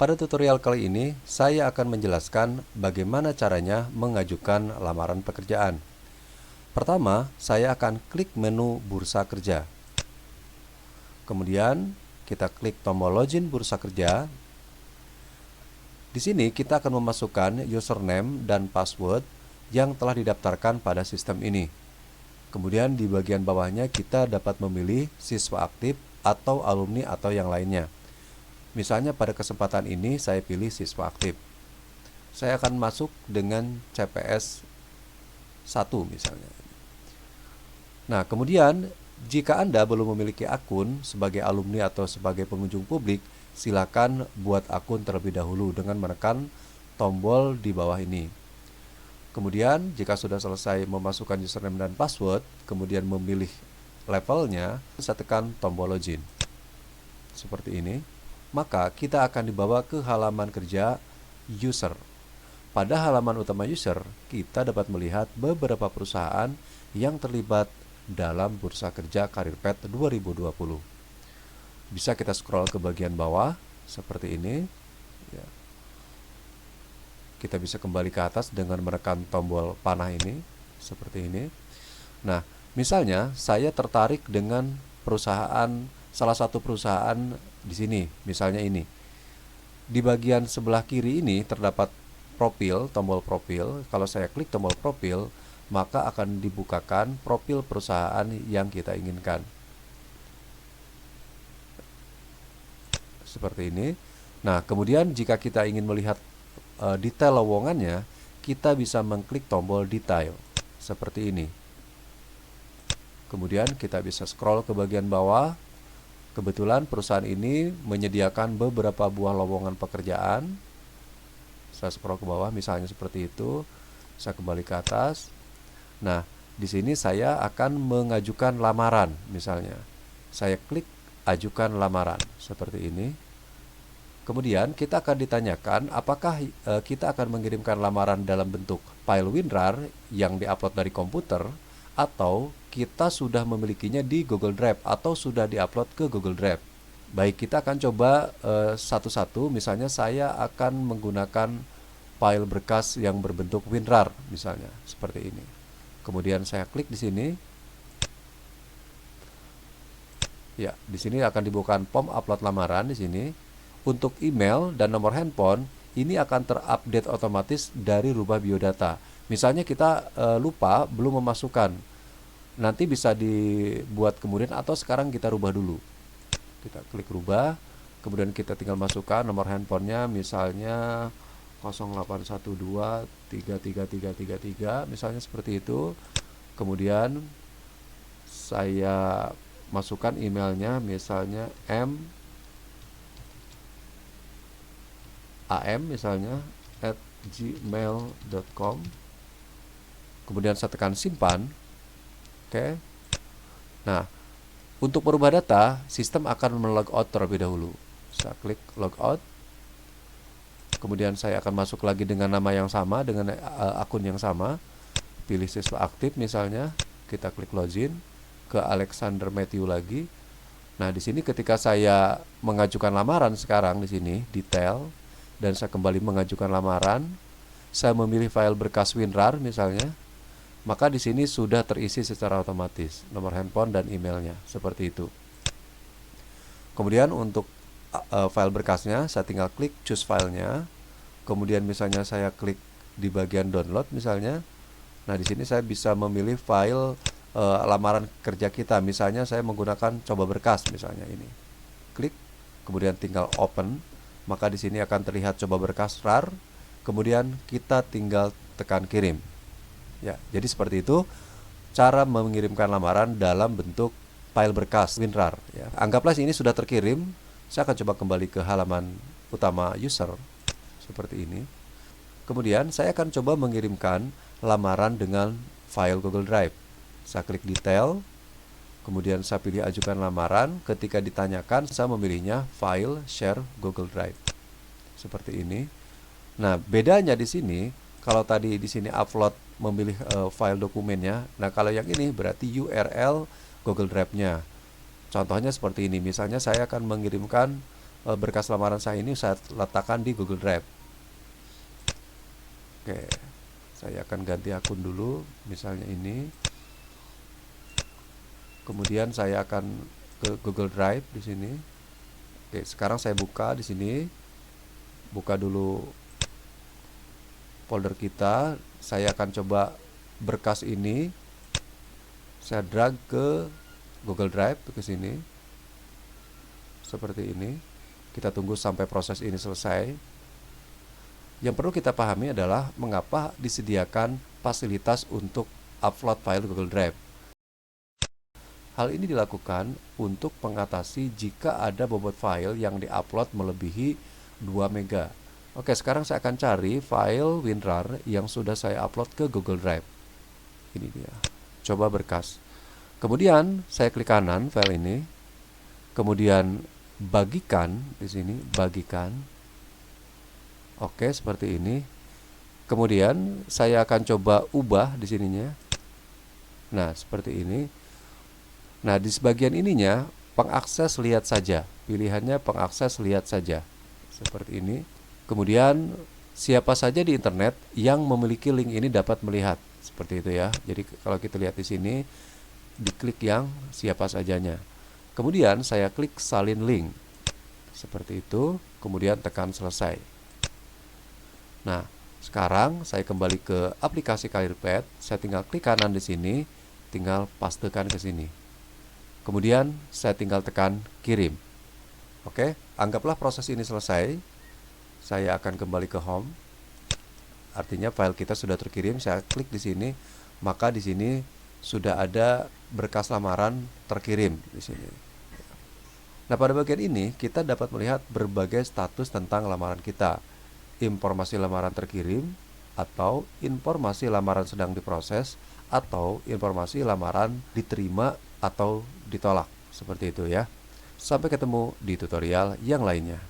Pada tutorial kali ini, saya akan menjelaskan bagaimana caranya mengajukan lamaran pekerjaan. Pertama, saya akan klik menu Bursa Kerja. Kemudian, kita klik tombol Login Bursa Kerja. Di sini kita akan memasukkan username dan password yang telah didaftarkan pada sistem ini. Kemudian di bagian bawahnya kita dapat memilih siswa aktif atau alumni atau yang lainnya. Misalnya pada kesempatan ini saya pilih siswa aktif. Saya akan masuk dengan CPS 1 misalnya. Nah, kemudian jika Anda belum memiliki akun sebagai alumni atau sebagai pengunjung publik, silakan buat akun terlebih dahulu dengan menekan tombol di bawah ini. Kemudian jika sudah selesai memasukkan username dan password, kemudian memilih levelnya, saya tekan tombol login. Seperti ini. Maka kita akan dibawa ke halaman kerja user. Pada halaman utama user, kita dapat melihat beberapa perusahaan yang terlibat dalam Bursa Kerja Karirpet 2020. Bisa kita scroll ke bagian bawah seperti ini. Ya. Kita bisa kembali ke atas dengan menekan tombol panah ini seperti ini. Nah, misalnya saya tertarik dengan salah satu perusahaan di sini, misalnya ini. Di bagian sebelah kiri ini terdapat profil, tombol profil. Kalau saya klik tombol profil, maka akan dibukakan profil perusahaan yang kita inginkan. Seperti ini. Nah, kemudian jika kita ingin melihat detail lowongannya, kita bisa mengklik tombol detail seperti ini. Kemudian kita bisa scroll ke bagian bawah. Kebetulan perusahaan ini menyediakan beberapa buah lowongan pekerjaan. Saya scroll ke bawah misalnya seperti itu. Saya kembali ke atas. Nah, di sini saya akan mengajukan lamaran misalnya. Saya klik ajukan lamaran seperti ini. Kemudian kita akan ditanyakan apakah kita akan mengirimkan lamaran dalam bentuk file WinRAR yang diupload dari komputer, atau kita sudah memilikinya di Google Drive atau sudah diupload ke Google Drive. Baik, kita akan coba satu-satu. Misalnya saya akan menggunakan file berkas yang berbentuk WinRAR misalnya seperti ini. Kemudian saya klik di sini. Ya, di sini akan dibukakan form upload lamaran di sini. Untuk email dan nomor handphone ini akan terupdate otomatis dari rubah biodata. Misalnya kita lupa belum memasukkan, nanti bisa dibuat kemudian atau sekarang kita rubah dulu. Kita klik rubah, kemudian kita tinggal masukkan nomor handphonenya misalnya 0812333333 misalnya seperti itu. Kemudian saya masukkan emailnya misalnya am misalnya @gmail.com. Kemudian saya tekan simpan. Oke. Nah, untuk merubah data, sistem akan melogout terlebih dahulu. Saya klik logout. Kemudian saya akan masuk lagi dengan nama yang sama, dengan akun yang sama. Pilih siswa aktif misalnya. Kita klik login ke Alexander Matthew lagi. Nah, di sini ketika saya mengajukan lamaran sekarang di sini detail, dan saya kembali mengajukan lamaran, saya memilih file berkas WinRAR misalnya, maka di sini sudah terisi secara otomatis nomor handphone dan emailnya seperti itu. Kemudian untuk file berkasnya saya tinggal klik choose filenya. Kemudian misalnya saya klik di bagian download misalnya. Nah, di sini saya bisa memilih file lamaran kerja kita. Misalnya saya menggunakan coba berkas misalnya ini. Klik, kemudian tinggal open. Maka di sini akan terlihat coba berkas RAR. Kemudian kita tinggal tekan kirim. Ya, jadi seperti itu cara mengirimkan lamaran dalam bentuk file berkas WinRAR. Ya. Anggaplah ini sudah terkirim. Saya akan coba kembali ke halaman utama user seperti ini. Kemudian saya akan coba mengirimkan lamaran dengan file Google Drive. Saya klik detail. Kemudian saya pilih ajukan lamaran. Ketika ditanyakan, saya memilihnya file share Google Drive. Seperti ini. Nah, bedanya di sini, kalau tadi di sini upload memilih file dokumennya. Nah, kalau yang ini berarti URL Google Drive-nya. Contohnya seperti ini. Misalnya saya akan mengirimkan berkas lamaran saya ini saya letakkan di Google Drive. Oke, saya akan ganti akun dulu, misalnya ini. Kemudian saya akan ke Google Drive di sini. Oke, sekarang saya buka di sini. Buka dulu folder kita. Saya akan coba berkas ini. Saya drag ke Google Drive ke sini. Seperti ini. Kita tunggu sampai proses ini selesai. Yang perlu kita pahami adalah mengapa disediakan fasilitas untuk upload file Google Drive. Hal ini dilakukan untuk mengatasi jika ada bobot file yang diupload melebihi 2 MB. Oke, sekarang saya akan cari file WinRAR yang sudah saya upload ke Google Drive. Ini dia. Coba berkas. Kemudian saya klik kanan file ini. Kemudian bagikan di sini, bagikan. Oke, seperti ini. Kemudian saya akan coba ubah di sininya. Nah, seperti ini. Nah, di sebagian ininya pengakses lihat saja. Pilihannya pengakses lihat saja. Seperti ini. Kemudian siapa saja di internet yang memiliki link ini dapat melihat. Seperti itu ya. Jadi kalau kita lihat di sini, diklik yang siapa sajanya. Kemudian saya klik salin link. Seperti itu. Kemudian tekan selesai. Nah, sekarang saya kembali ke aplikasi Clearpad. Saya tinggal klik kanan di sini, tinggal pastekan ke sini. Kemudian saya tinggal tekan kirim. Oke, anggaplah proses ini selesai. Saya akan kembali ke home. Artinya file kita sudah terkirim. Saya klik di sini, maka di sini sudah ada berkas lamaran terkirim di sini. Nah, pada bagian ini kita dapat melihat berbagai status tentang lamaran kita. Informasi lamaran terkirim, atau informasi lamaran sedang diproses, atau informasi lamaran diterima atau ditolak. Seperti itu ya. Sampai ketemu di tutorial yang lainnya.